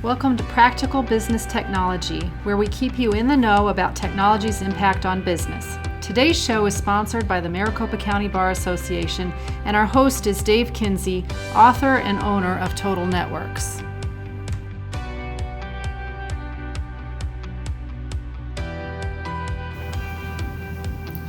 Welcome to Practical Business Technology, where we keep you in the know about technology's impact on business. Today's show is sponsored by the Maricopa County Bar Association, and our host is Dave Kinsey, author and owner of Total Networks.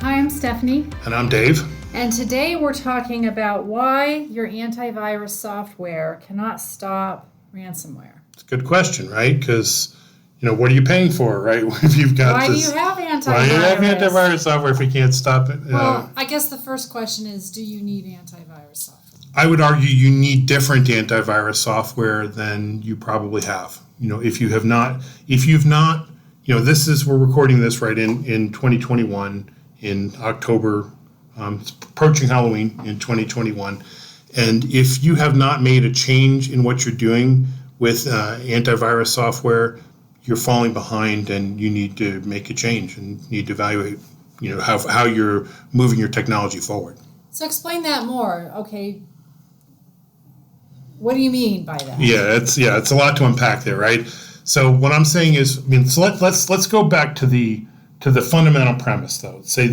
Hi, I'm Stephanie. And I'm Dave. And today we're talking about why your antivirus software cannot stop ransomware. It's a good question, right? Because, what are you paying for, right? If you've got Why do you have antivirus? Why do you have antivirus software if you can't stop it? Well, I guess the first question is, do you need antivirus software? I would argue you need different antivirus software than you probably have. If you've not, we're recording this right in 2021 in October. It's approaching Halloween in 2021. And if you have not made a change in what you're doing with antivirus software, you're falling behind and you need to make a change and need to evaluate, how you're moving your technology forward. So explain that more. Okay. What do you mean by that? It's a lot to unpack there, right? So what I'm saying is, let's go back to the fundamental premise though. Say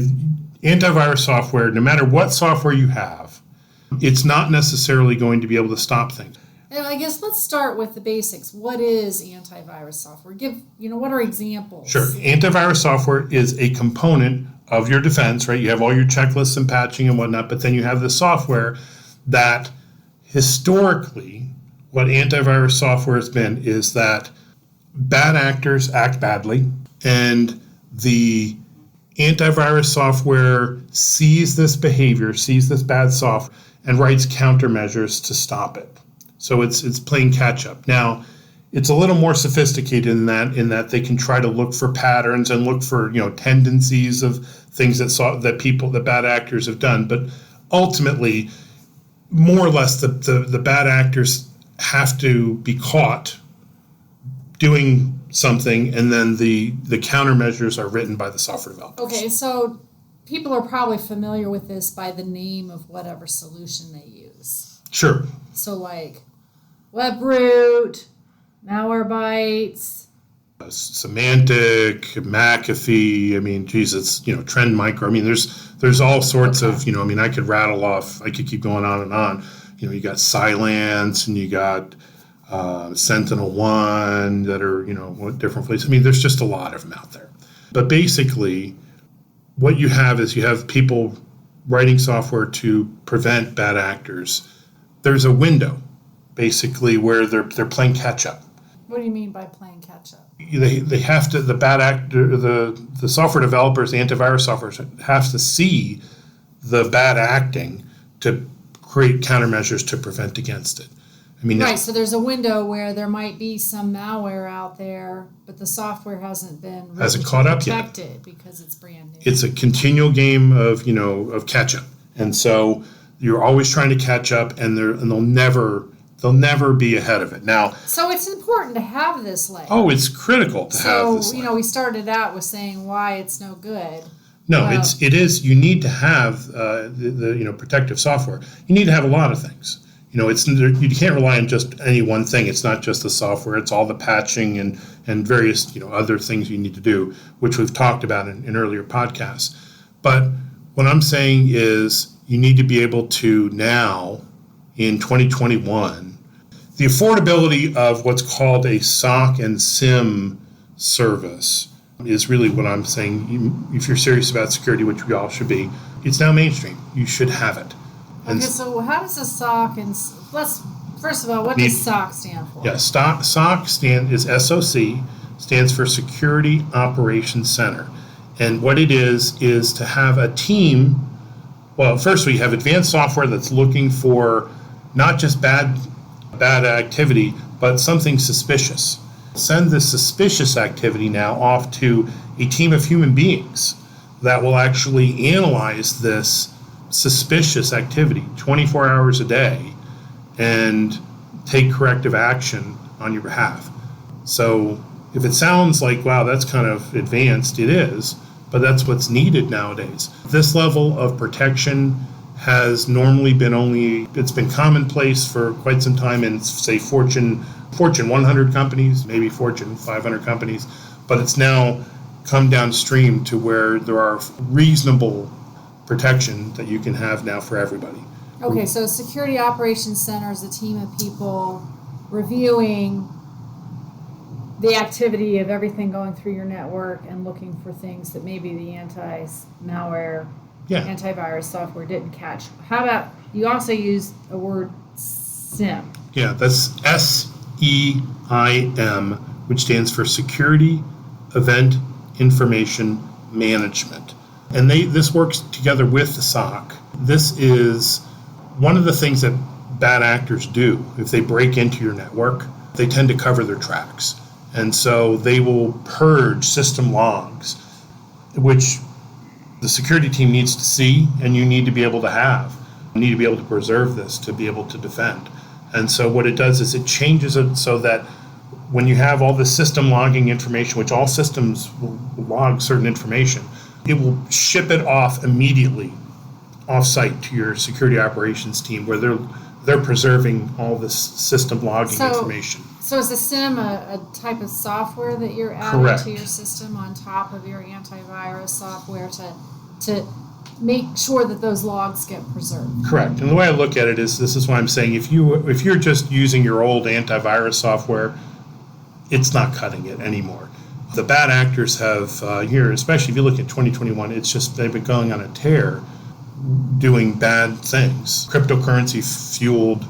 antivirus software, no matter what software you have, it's not necessarily going to be able to stop things. And I guess let's start with the basics. What is antivirus software? What are examples? Sure. Antivirus software is a component of your defense, right? You have all your checklists and patching and whatnot, but then you have the software that historically, what antivirus software has been is that bad actors act badly, and the antivirus software sees this behavior, sees this bad software, and writes countermeasures to stop it. So it's playing catch up. Now, it's a little more sophisticated in that they can try to look for patterns and look for tendencies of things that bad actors have done. But ultimately, more or less, the bad actors have to be caught doing something, and then the countermeasures are written by the software developers. Okay, so people are probably familiar with this by the name of whatever solution they use. Sure. So like WebRoot, Malwarebytes, Semantic, McAfee. It's Trend Micro. There's all sorts of I could rattle off. I could keep going on and on. You got Cylance and you got Sentinel-1 that are different places. There's just a lot of them out there. But basically, what you have is people writing software to prevent bad actors. There's a window, basically, where they're playing catch up. What do you mean by playing catch up? They have to, the bad actor, the software developers, the antivirus software have to see the bad acting to create countermeasures to prevent against it. Right, so there's a window where there might be some malware out there, but the software hasn't caught up yet because it's brand new. It's a continual game of catch up, and so you're always trying to catch up, and they'll never be ahead of it. Now, so it's important to have this layer. Oh, it's critical to have this layer. So we started out with saying why it's no good. No, it is. You need to have the protective software. You need to have a lot of things. You can't rely on just any one thing. It's not just the software. It's all the patching and various other things you need to do, which we've talked about in earlier podcasts. But what I'm saying is you need to be able to now, in 2021, the affordability of what's called a SOC and SIEM service is really what I'm saying. If you're serious about security, which we all should be, it's now mainstream. You should have it. Okay, so how does the SOC first of all, what does SOC stand for? Yeah, SOC is SOC, stands for Security Operations Center. And what it is to have a team. Well, first we have advanced software that's looking for not just bad activity, but something suspicious. Send the suspicious activity now off to a team of human beings that will actually analyze this suspicious activity 24 hours a day and take corrective action on your behalf. So if it sounds like, wow, that's kind of advanced, it is, but that's what's needed nowadays. This level of protection has normally been it's been commonplace for quite some time in, say, Fortune Fortune 100 companies, maybe Fortune 500 companies, but it's now come downstream to where there are reasonable protection that you can have now for everybody. Okay, so Security Operations Center is a team of people reviewing the activity of everything going through your network and looking for things that maybe the anti-malware, antivirus software didn't catch. How about, you also use a word SIEM. Yeah, that's SEIM, which stands for Security Event Information Management. And this works together with the SOC. This is one of the things that bad actors do. If they break into your network, they tend to cover their tracks. And so they will purge system logs, which the security team needs to see and you need to be able to have. You need to be able to preserve this to be able to defend. And so what it does is it changes it so that when you have all the system logging information, which all systems will log certain information, it will ship it off immediately off-site to your security operations team where they're preserving all this system logging information. So is a SIEM a type of software that you're adding to your system on top of your antivirus software to make sure that those logs get preserved? Correct. And the way I look at it is, this is why I'm saying if you're just using your old antivirus software, it's not cutting it anymore. The bad actors have here, especially if you look at 2021, it's just they've been going on a tear doing bad things, cryptocurrency fueled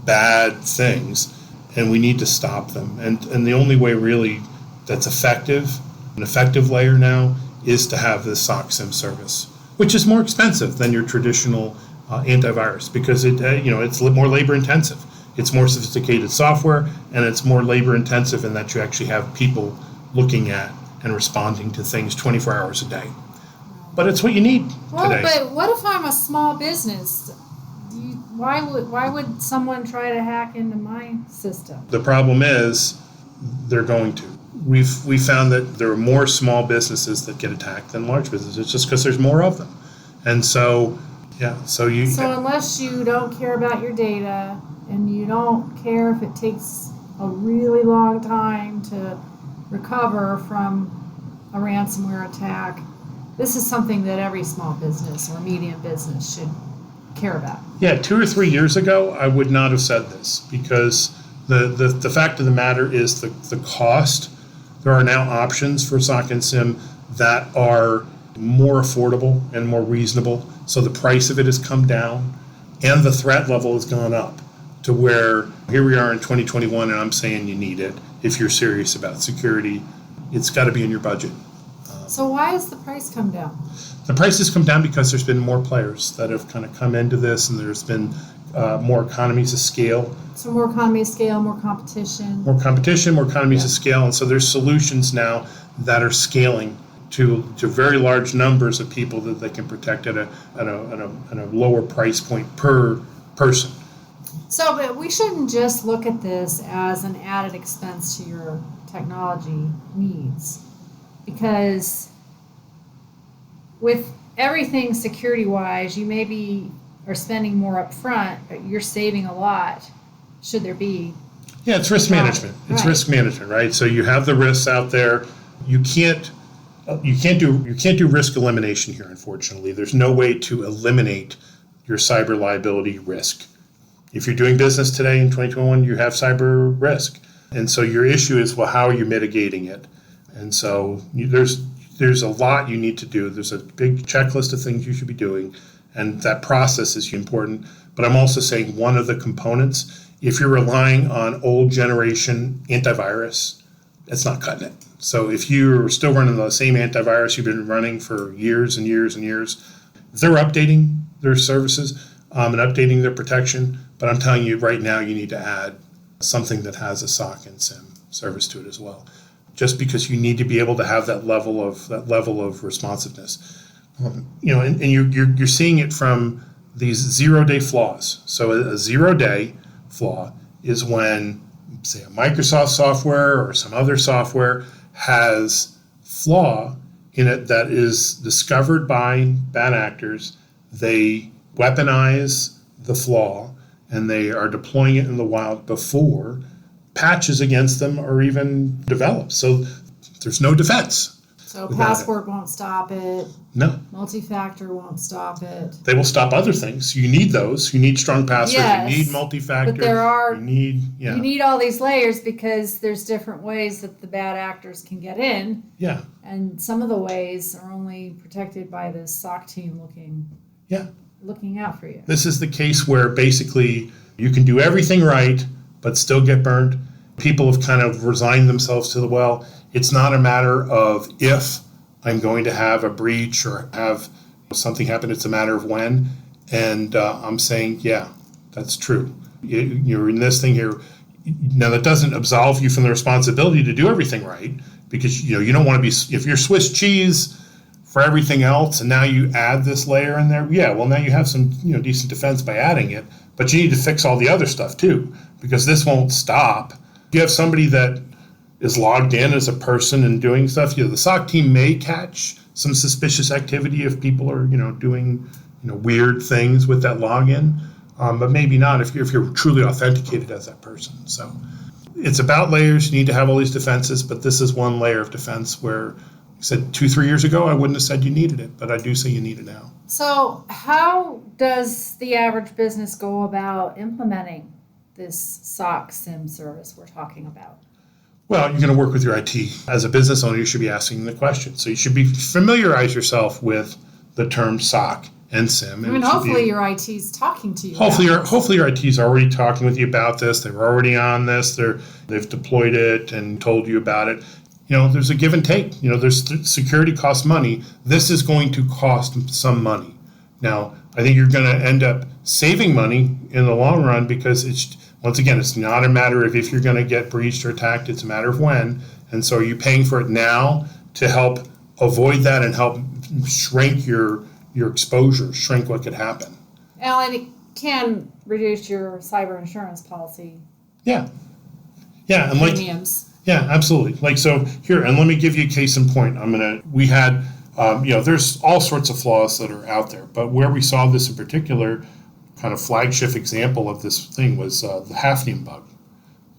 bad things, and we need to stop them. And the only way really that's an effective layer now, is to have this SOC SIEM service, which is more expensive than your traditional antivirus because it's more labor intensive. It's more sophisticated software, and it's more labor intensive in that you actually have people looking at and responding to things 24 hours a day. But it's what you need today. But what if I'm a small business? Why would someone try to hack into my system? The problem is they're going to. We found that there are more small businesses that get attacked than large businesses just because there's more of them. And so unless you don't care about your data and you don't care if it takes a really long time to recover from a ransomware attack, this is something that every small business or medium business should care about. Yeah, 2 or 3 years ago, I would not have said this because the fact of the matter is the cost. There are now options for SOC and SIEM that are more affordable and more reasonable. So the price of it has come down and the threat level has gone up to where here we are in 2021 and I'm saying you need it. If you're serious about security, it's got to be in your budget. So why has the price come down? The price has come down because there's been more players that have kind of come into this, and there's been more economies of scale. So more economies of scale, more competition. More competition, more economies of scale, and so there's solutions now that are scaling to very large numbers of people that they can protect at a lower price point per person. So, but we shouldn't just look at this as an added expense to your technology needs, because with everything security-wise, you maybe are spending more up front, but you're saving a lot, should there be. Yeah, it's risk management. It's risk management, right? So you have the risks out there. You can't do risk elimination here, unfortunately. There's no way to eliminate your cyber liability risk. If you're doing business today in 2021, you have cyber risk. And so your issue is, well, how are you mitigating it? And so there's a lot you need to do. There's a big checklist of things you should be doing, and that process is important. But I'm also saying one of the components, if you're relying on old generation antivirus, it's not cutting it. So if you're still running the same antivirus you've been running for years and years and years, they're updating their services and updating their protection. But I'm telling you right now, you need to add something that has a SOC and SIEM service to it as well, just because you need to be able to have that level of responsiveness. And you're seeing it from these 0-day flaws. So a 0-day flaw is when, say, a Microsoft software or some other software has flaw in it that is discovered by bad actors. They weaponize the flaw and they are deploying it in the wild before patches against them are even developed. So there's no defense. So password won't stop it. No. Multi-factor won't stop it. They will stop other things. You need those. You need strong passwords. Yes, you need multi-factor. but there are, you need all these layers because there's different ways that the bad actors can get in. Yeah. And some of the ways are only protected by the SOC team looking out for you. This is the case where basically you can do everything right, but still get burned. People have kind of resigned themselves to it's not a matter of if I'm going to have a breach or have something happen. It's a matter of when. And I'm saying, yeah, that's true. You're in this thing here. Now, that doesn't absolve you from the responsibility to do everything right, because you don't want to be, if you're Swiss cheese for everything else and now you add this layer in there, now you have some decent defense by adding it, but you need to fix all the other stuff too, because this won't stop. You have somebody that is logged in as a person and doing stuff. The SOC team may catch some suspicious activity if people are, doing, weird things with that login, but maybe not if you're truly authenticated as that person. So it's about layers. You need to have all these defenses, but this is one layer of defense where I said 2-3 years ago, I wouldn't have said you needed it, but I do say you need it now. So how does the average business go about implementing this SOC SIEM service we're talking about? Well, you're going to work with your IT. As a business owner, you should be asking the question. So you should familiarize yourself with the term SOC and SIEM. Hopefully your IT's talking to you. Hopefully your IT's already talking with you about this. They're already on this. They've deployed it and told you about it. There's a give and take. There's security costs money. This is going to cost some money. Now, I think you're going to end up saving money in the long run because it's not a matter of if you're going to get breached or attacked. It's a matter of when. And so are you paying for it now to help avoid that and help shrink your exposure, shrink what could happen? And it can reduce your cyber insurance policy. Yeah. And premiums. Yeah, absolutely. So here, and let me give you a case in point. We had, there's all sorts of flaws that are out there, but where we saw this in particular, kind of flagship example of this thing was the Hafnium bug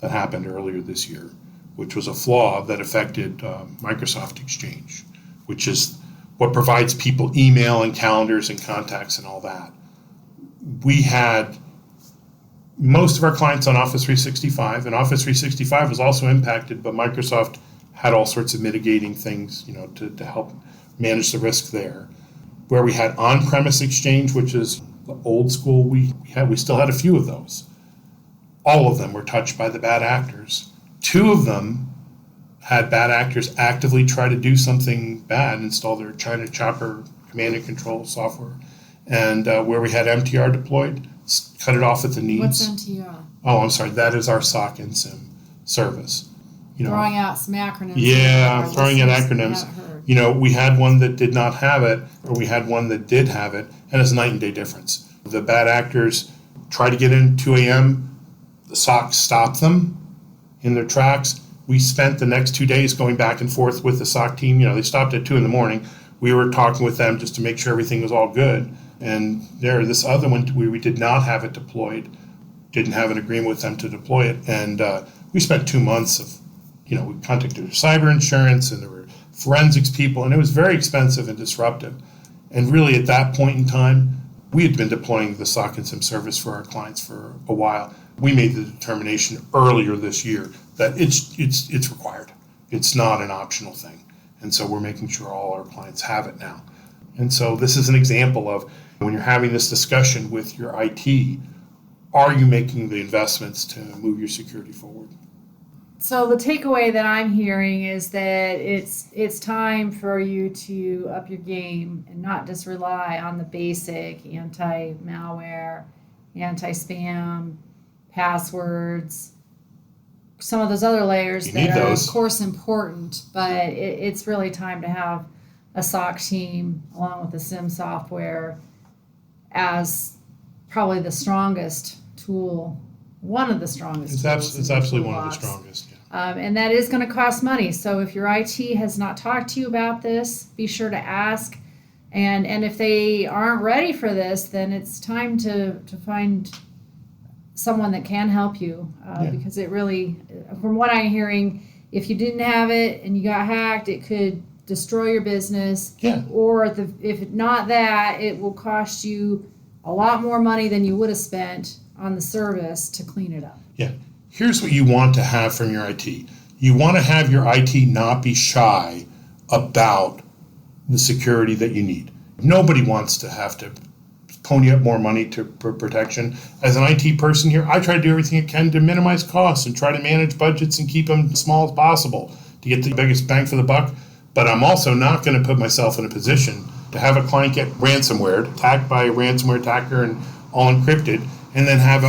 that happened earlier this year, which was a flaw that affected Microsoft Exchange, which is what provides people email and calendars and contacts and all that. We had most of our clients on Office 365, and Office 365 was also impacted, but Microsoft had all sorts of mitigating things, to help manage the risk there. Where we had on-premise Exchange, which is the old school, we still had a few of those. All of them were touched by the bad actors. 2 of them had bad actors actively try to do something bad, install their China Chopper command and control software. And where we had MTR deployed, cut it off at the knees. What's MTR? Oh, I'm sorry. That is our SOC and SIEM service. Throwing out some acronyms. Yeah, throwing out acronyms. We had one that did not have it, or we had one that did have it, and it's a night and day difference. The bad actors try to get in 2 a.m., the SOC stopped them in their tracks. We spent the next 2 days going back and forth with the SOC team. They stopped at 2 a.m. We were talking with them just to make sure everything was all good. And this other one, we did not have it deployed, didn't have an agreement with them to deploy it. And we spent 2 months of, we contacted their cyber insurance and there were forensics people, and it was very expensive and disruptive. And really at that point in time, we had been deploying the SOC and SIEM service for our clients for a while. We made the determination earlier this year that it's required. It's not an optional thing. And so we're making sure all our clients have it now. And so this is an example of when you're having this discussion with your IT, are you making the investments to move your security forward? So the takeaway that I'm hearing is that it's time for you to up your game and not just rely on the basic anti-malware, anti-spam, passwords, some of those other layers that are of course important, but it's really time to have a SOC team along with the SIEM software as probably the strongest tool, one of the strongest tools. It's absolutely one of the strongest. Yeah. And that is going to cost money. So if your IT has not talked to you about this, be sure to ask. And if they aren't ready for this, then it's time to find someone that can help you because it really, from what I'm hearing, if you didn't have it and you got hacked, it could destroy your business. Yeah. Or if not that, it will cost you a lot more money than you would have spent on the service to clean it up. Yeah. Here's what you want to have from your IT. You want to have your IT not be shy about the security that you need. Nobody wants to have to pony up more money for protection. As an IT person here, I try to do everything I can to minimize costs and try to manage budgets and keep them as small as possible to get the biggest bang for the buck. But I'm also not going to put myself in a position to have a client get ransomware, attacked by a ransomware attacker and all encrypted, and then have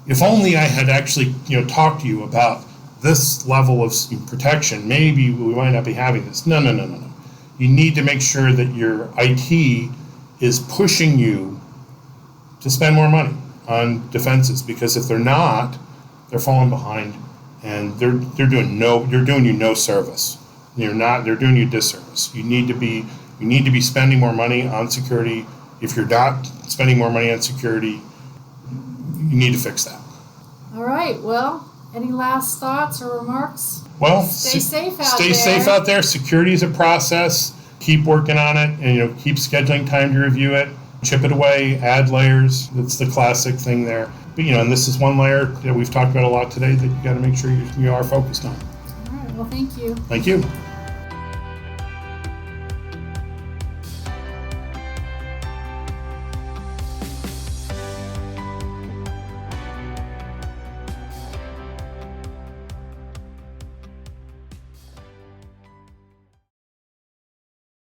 if only I had actually talked to you about this level of protection, maybe we might not be having this. No. You need to make sure that your IT is pushing you to spend more money on defenses, because if they're not, they're falling behind and they're doing you no service. They're doing you a disservice. You need to be spending more money on security. If you're not spending more money on security, you need to fix that. All right. Well, any last thoughts or remarks? Well, stay safe out Stay there. safe out there. Security is a process. Keep working on it, and keep scheduling time to review it. Chip it away. Add layers. That's the classic thing there. But and this is one layer that we've talked about a lot today that you got to make sure you are focused on. All right. Well, thank you. Thank you.